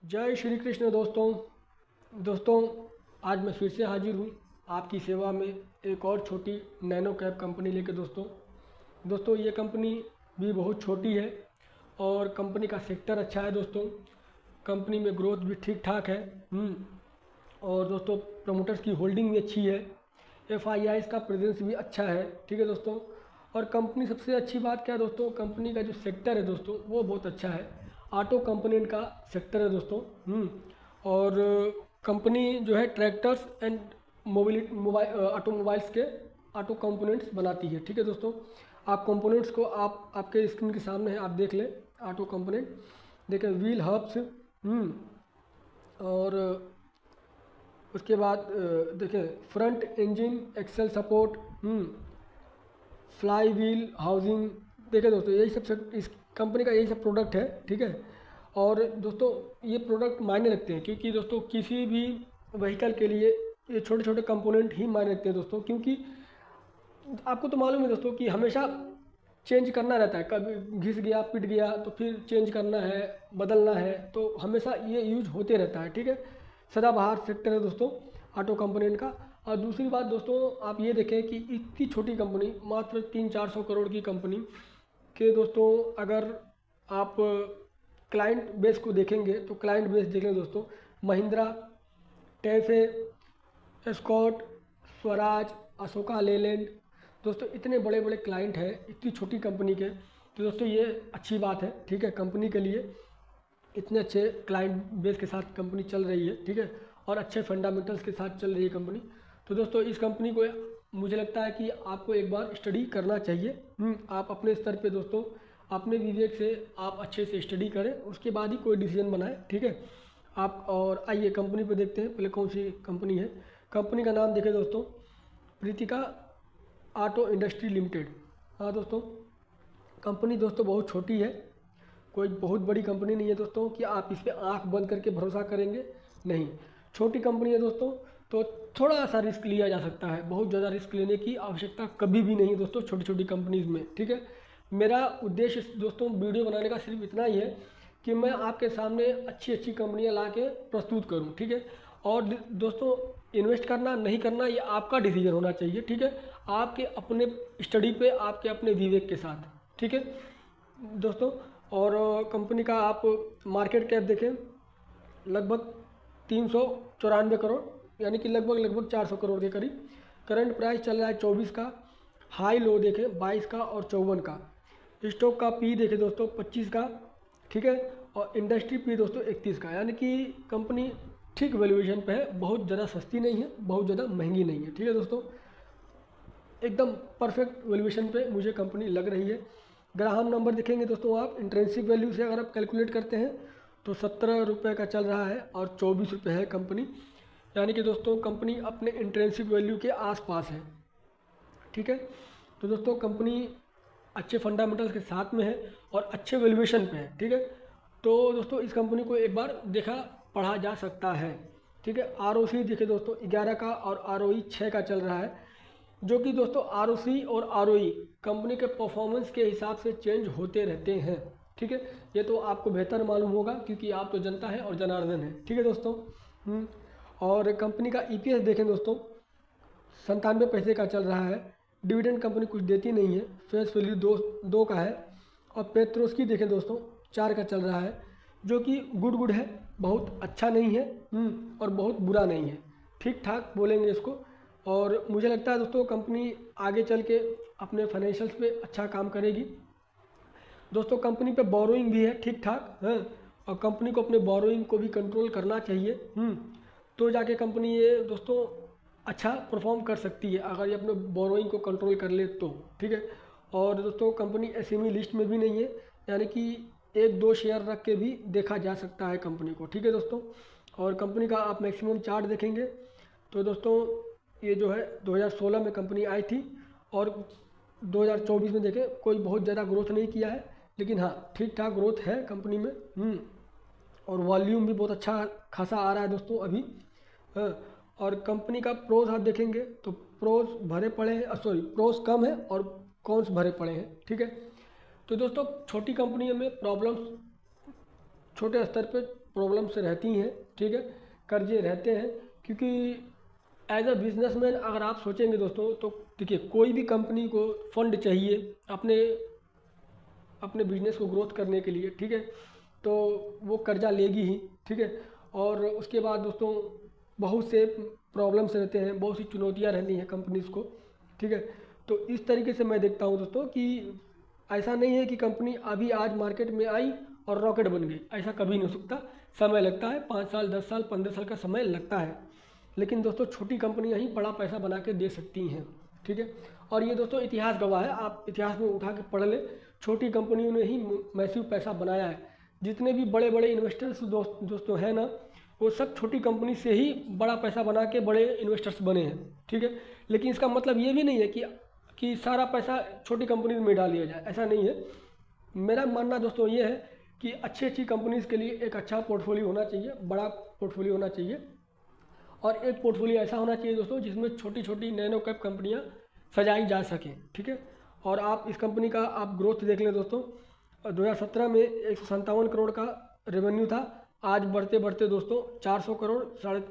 जय श्री कृष्ण दोस्तों। आज मैं फिर से हाजिर हूँ आपकी सेवा में एक और छोटी नैनो कैप कंपनी लेकर दोस्तों ये कंपनी भी बहुत छोटी है और कंपनी का सेक्टर अच्छा है दोस्तों। कंपनी में ग्रोथ भी ठीक ठाक है। और दोस्तों प्रमोटर्स की होल्डिंग भी अच्छी है। FIIs का प्रेजेंस भी अच्छा है। ठीक है दोस्तों। और कंपनी सबसे अच्छी बात क्या है दोस्तों, कंपनी का जो सेक्टर है दोस्तों वो बहुत अच्छा है। ऑटो कंपोनेंट का सेक्टर है दोस्तों। और कंपनी जो है ट्रैक्टर्स एंड मोबाइल ऑटोमोबाइल्स के ऑटो कंपोनेंट्स बनाती है। ठीक है दोस्तों। आप कंपोनेंट्स को आप आपके स्क्रीन के सामने है, आप देख लें। ऑटो कंपोनेंट देखें, व्हील हब्स, और उसके बाद देखें front engine axle support, flywheel housing. देखिए दोस्तों यही सब इस कंपनी का यही सब प्रोडक्ट है। ठीक है। और दोस्तों ये प्रोडक्ट मायने रखते हैं क्योंकि दोस्तों किसी भी व्हीकल के लिए ये छोटे छोटे कंपोनेंट ही मायने रखते हैं दोस्तों। क्योंकि आपको तो मालूम है दोस्तों कि हमेशा चेंज करना रहता है। कभी घिस गया पिट गया तो फिर चेंज करना है, बदलना है, तो हमेशा ये यूज होते रहता है। ठीक है। सदाबहार सेक्टर है दोस्तों ऑटो कंपोनेंट का। और दूसरी बात दोस्तों आप ये देखें कि इतनी छोटी कंपनी, मात्र 300-400 करोड़ की कंपनी के दोस्तों, अगर आप क्लाइंट बेस को देखेंगे तो क्लाइंट बेस देखें दोस्तों, महिंद्रा, टैफे, एस्कॉर्ट, स्वराज, अशोका लेलैंड, दोस्तों इतने बड़े बड़े क्लाइंट हैं इतनी छोटी कंपनी के। तो दोस्तों ये अच्छी बात है। ठीक है। कंपनी के लिए इतने अच्छे क्लाइंट बेस के साथ कंपनी चल रही है। ठीक है। और अच्छे फंडामेंटल्स के साथ चल रही है कंपनी। तो दोस्तों इस कंपनी को मुझे लगता है कि आपको एक बार स्टडी करना चाहिए। आप अपने स्तर पे दोस्तों अपने विवेक से आप अच्छे से स्टडी करें, उसके बाद ही कोई डिसीजन बनाएं। ठीक है। आप और आइए कंपनी पे देखते हैं पहले कौन सी कंपनी है। कंपनी का नाम देखें दोस्तों, प्रीतिका ऑटो इंडस्ट्री लिमिटेड। हाँ दोस्तों, कंपनी दोस्तों बहुत छोटी है, कोई बहुत बड़ी कंपनी नहीं है दोस्तों कि आप इस पर आँख बंद करके भरोसा करेंगे। नहीं, छोटी कंपनी है दोस्तों, तो थोड़ा सा रिस्क लिया जा सकता है। बहुत ज़्यादा रिस्क लेने की आवश्यकता कभी भी नहीं है दोस्तों छोटी छोटी कंपनीज़ में। ठीक है। मेरा उद्देश्य दोस्तों वीडियो बनाने का सिर्फ इतना ही है कि मैं आपके सामने अच्छी अच्छी कंपनियां ला के प्रस्तुत करूं। ठीक है। और दोस्तों इन्वेस्ट करना नहीं करना ये आपका डिसीजन होना चाहिए। ठीक है। आपके अपने स्टडी पे, आपके अपने विवेक के साथ। ठीक है दोस्तों। और कंपनी का आप मार्केट कैप देखें, लगभग 394 करोड़, यानी कि लगभग 400 करोड़ के करीब। करंट प्राइस चल रहा है 24 का। हाई लो देखें 22 का और 54 का। स्टॉक का पी देखें दोस्तों 25 का। ठीक है। और इंडस्ट्री पी दोस्तों 31 का, यानी कि कंपनी ठीक वैल्यूएशन पे है, बहुत ज़्यादा सस्ती नहीं है, बहुत ज़्यादा महंगी नहीं है। ठीक है दोस्तों, एकदम परफेक्ट वैल्यूएशन पे मुझे कंपनी लग रही है। ग्राहम नंबर देखेंगे दोस्तों आप, इंट्रेंसिक वैल्यू से अगर आप कैलकुलेट करते हैं तो 17 रुपये का चल रहा है और 24 रुपये है कंपनी, यानी कि दोस्तों कंपनी अपने इंट्रेंसिक वैल्यू के आसपास है। ठीक है। तो दोस्तों कंपनी अच्छे फंडामेंटल्स के साथ में है और अच्छे वैल्यूएशन पे है। ठीक है। तो दोस्तों इस कंपनी को एक बार देखा पढ़ा जा सकता है। ठीक है। ROC देखिए दोस्तों 11 का और ROE 6 का चल रहा है, जो कि दोस्तों ROC और ROE कंपनी के परफॉर्मेंस के हिसाब से चेंज होते रहते हैं। ठीक है। ये तो आपको बेहतर मालूम होगा क्योंकि आप तो जनता है और जनार्दन है। ठीक है दोस्तों। और कंपनी का EPS देखें दोस्तों 97 पैसे का चल रहा है। डिविडेंड कंपनी कुछ देती नहीं है। फेस वैल्यू दो का है। और पेट्रोस की देखें दोस्तों 4 का चल रहा है, जो कि गुड है, बहुत अच्छा नहीं है और बहुत बुरा नहीं है, ठीक ठाक बोलेंगे इसको। और मुझे लगता है दोस्तों कंपनी आगे चल के अपने फाइनेंशियल्स पे अच्छा काम करेगी। दोस्तों कंपनी पे बोरोइंग भी है ठीक ठाक है, और कंपनी को अपने बोरोइंग को भी कंट्रोल करना चाहिए। तो जाके कंपनी ये दोस्तों अच्छा परफॉर्म कर सकती है अगर ये अपने बोरोइंग को कंट्रोल कर ले तो। ठीक है। और दोस्तों कंपनी SME लिस्ट में भी नहीं है, यानी कि 1-2 शेयर रख के भी देखा जा सकता है कंपनी को। ठीक है दोस्तों। और कंपनी का आप मैक्सिमम चार्ट देखेंगे तो दोस्तों ये जो है 2016 में कंपनी आई थी और 2024 में देखें कोई बहुत ज़्यादा ग्रोथ नहीं किया है, लेकिन हाँ ठीक ठाक ग्रोथ है कंपनी में। और वॉल्यूम भी बहुत अच्छा खासा आ रहा है दोस्तों अभी। हाँ। और कंपनी का प्रोज आप देखेंगे तो प्रोज भरे पड़े हैं, सॉरी प्रोज कम है और कॉन्स भरे पड़े हैं। ठीक है। तो दोस्तों छोटी कंपनियों में प्रॉब्लम्स छोटे स्तर पे प्रॉब्लम्स रहती हैं, ठीक है, कर्जे रहते हैं। क्योंकि एज अ बिजनेसमैन अगर आप सोचेंगे दोस्तों, तो देखिए कोई भी कंपनी को फंड चाहिए अपने अपने बिजनेस को ग्रोथ करने के लिए, ठीक है, तो वो कर्जा लेगी ही, ठीक है। और उसके बाद दोस्तों बहुत से प्रॉब्लम्स रहते हैं, बहुत सी चुनौतियां रहती हैं कंपनीज़ को, ठीक है। तो इस तरीके से मैं देखता हूँ दोस्तों कि ऐसा नहीं है कि कंपनी अभी आज मार्केट में आई और रॉकेट बन गई, ऐसा कभी नहीं हो सकता। समय लगता है, 5 साल 10 साल 15 साल का समय लगता है। लेकिन दोस्तों छोटी कंपनियां ही बड़ा पैसा बना के दे सकती हैं, ठीक है। और ये दोस्तों इतिहास गवाह है, आप इतिहास में उठा के पढ़ ले, छोटी कंपनियों ने ही मैसिव पैसा बनाया है। जितने भी बड़े बड़े इन्वेस्टर्स दोस्तों हैं ना, वो सब छोटी कंपनी से ही बड़ा पैसा बना के बड़े इन्वेस्टर्स बने हैं, ठीक है। लेकिन इसका मतलब ये भी नहीं है कि सारा पैसा छोटी कंपनी में डाल दिया जाए, ऐसा नहीं है। मेरा मानना दोस्तों ये है कि अच्छी अच्छी कंपनीज़ के लिए एक अच्छा पोर्टफोलियो होना चाहिए, बड़ा पोर्टफोलियो होना चाहिए। और एक पोर्टफोलियो ऐसा होना चाहिए दोस्तों जिसमें छोटी छोटी नैनो कैप कंपनियां सजाई जा सकें, ठीक है। और आप इस कंपनी का आप ग्रोथ देख लें दोस्तों, 2017 में 157 करोड़ का रेवेन्यू था, आज बढ़ते बढ़ते दोस्तों 400 करोड़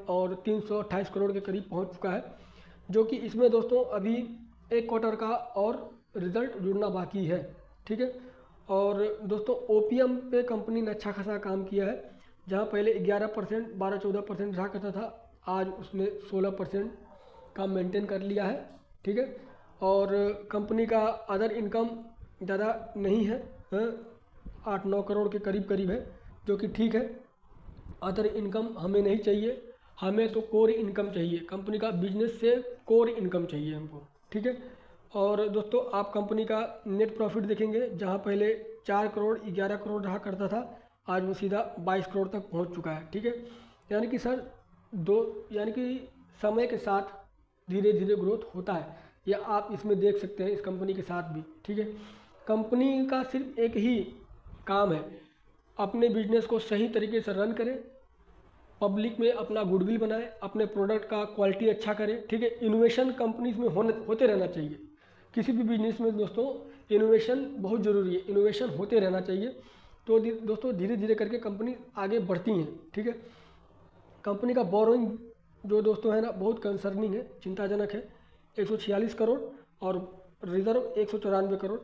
और 328 करोड़ के करीब पहुंच चुका है। जो कि इसमें दोस्तों अभी एक क्वार्टर का और रिजल्ट जुड़ना बाकी है, ठीक है। और दोस्तों ओपीएम पे कंपनी ने अच्छा खासा काम किया है, जहां पहले 11% 12-14% रहा करता था, आज उसने 16% का मेंटेन कर लिया है, ठीक है। और कंपनी का अदर इनकम ज़्यादा नहीं है, 8-9 करोड़ के करीब करीब है, जो कि ठीक है। अदर इनकम हमें नहीं चाहिए, हमें तो कोर इनकम चाहिए, कंपनी का बिजनेस से कोर इनकम चाहिए हमको, ठीक है। और दोस्तों आप कंपनी का नेट प्रॉफिट देखेंगे, जहां पहले 4 करोड़ 11 करोड़ रहा करता था, आज वो सीधा 22 करोड़ तक पहुंच चुका है, ठीक है। यानी कि सर यानी कि समय के साथ धीरे धीरे ग्रोथ होता है, या आप इसमें देख सकते हैं इस कंपनी के साथ भी, ठीक है। कंपनी का सिर्फ एक ही काम है, अपने बिजनेस को सही तरीके से रन करें, पब्लिक में अपना गुडविल बनाए, अपने प्रोडक्ट का क्वालिटी अच्छा करें, ठीक है। इनोवेशन कंपनीज में होते रहना चाहिए, किसी भी बिजनेस में दोस्तों इनोवेशन बहुत ज़रूरी है, इनोवेशन होते रहना चाहिए। तो दोस्तों धीरे धीरे करके कंपनी आगे बढ़ती हैं, ठीक है। कंपनी का बोरोइंग जो दोस्तों है ना बहुत कंसर्निंग है, चिंताजनक है, 146 करोड़ और रिजर्व 194 करोड़।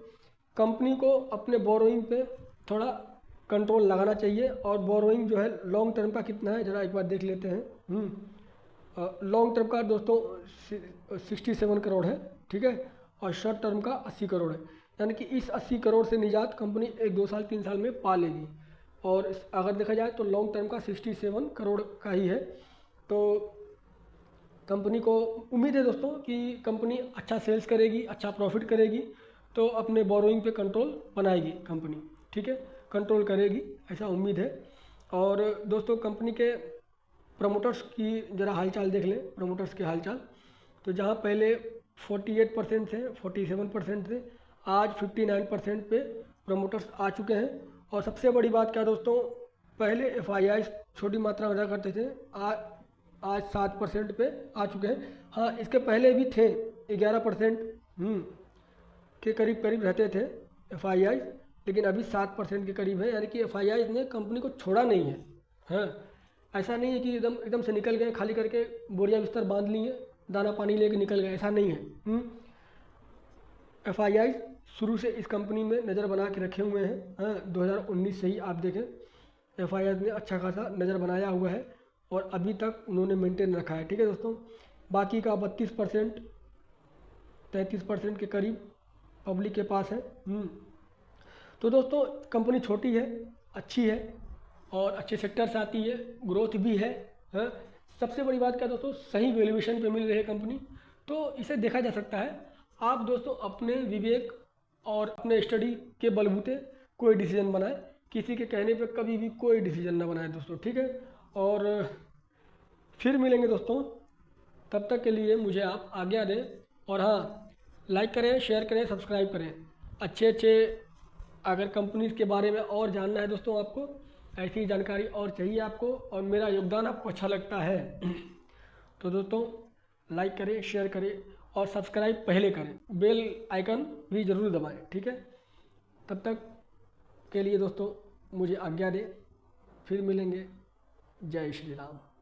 कंपनी को अपने बोरोइंग पे थोड़ा कंट्रोल लगाना चाहिए। और बोरोइंग जो है लॉन्ग टर्म का कितना है ज़रा एक बार देख लेते हैं। लॉन्ग टर्म का दोस्तों 67 करोड़ है, ठीक है। और शॉर्ट टर्म का 80 करोड़ है, यानी कि इस 80 करोड़ से निजात कंपनी 1-2 साल 3 साल में पा लेगी। और अगर देखा जाए तो लॉन्ग टर्म का 67 करोड़ का ही है। तो कंपनी को उम्मीद है दोस्तों कि कंपनी अच्छा सेल्स करेगी, अच्छा प्रॉफिट करेगी, तो अपने बोरोइंग पे कंट्रोल बनाएगी कंपनी, ठीक है, कंट्रोल करेगी, ऐसा उम्मीद है। और दोस्तों कंपनी के प्रमोटर्स की ज़रा हालचाल देख लें, प्रमोटर्स के हालचाल। तो जहां पहले 48% थे, 47% थे, आज 59% पे प्रमोटर्स आ चुके हैं। और सबसे बड़ी बात क्या दोस्तों, पहले एफआईआई छोटी मात्रा में रहा करते थे, आज 7% पे आ चुके हैं। हाँ, इसके पहले भी थे 11% के करीब करीब रहते थे एफआईआई, लेकिन अभी 7% के करीब है। यानी कि एफआईआई ने कंपनी को छोड़ा नहीं है। हाँ, ऐसा नहीं है कि एकदम से निकल गए, खाली करके बोरिया बिस्तर बांध लिए, दाना पानी लेके निकल गए, ऐसा नहीं है। एफआईआई शुरू से इस कंपनी में नज़र बना के रखे हुए हैं। हाँ, 2019 से ही आप देखें एफआईआई ने अच्छा खासा नज़र बनाया हुआ है और अभी तक उन्होंने मेंटेन रखा है, ठीक है दोस्तों। बाकी का 32% 33% के करीब पब्लिक के पास है। तो दोस्तों कंपनी छोटी है, अच्छी है और अच्छे सेक्टर से आती है, ग्रोथ भी है। हाँ, सबसे बड़ी बात क्या दोस्तों, सही वैल्यूएशन पे मिल रही है कंपनी, तो इसे देखा जा सकता है। आप दोस्तों अपने विवेक और अपने स्टडी के बलबूते कोई डिसीजन बनाए, किसी के कहने पे कभी भी कोई डिसीजन ना बनाए दोस्तों, ठीक है। और फिर मिलेंगे दोस्तों, तब तक के लिए मुझे आप आज्ञा दें। और हाँ, लाइक करें, शेयर करें, सब्सक्राइब करें। अच्छे अगर कंपनीज के बारे में और जानना है दोस्तों, आपको ऐसी जानकारी और चाहिए आपको, और मेरा योगदान आपको अच्छा लगता है तो दोस्तों लाइक करें, शेयर करें और सब्सक्राइब पहले करें, बेल आइकन भी ज़रूर दबाएं, ठीक है। तब तक के लिए दोस्तों मुझे आज्ञा दें, फिर मिलेंगे। जय श्री राम।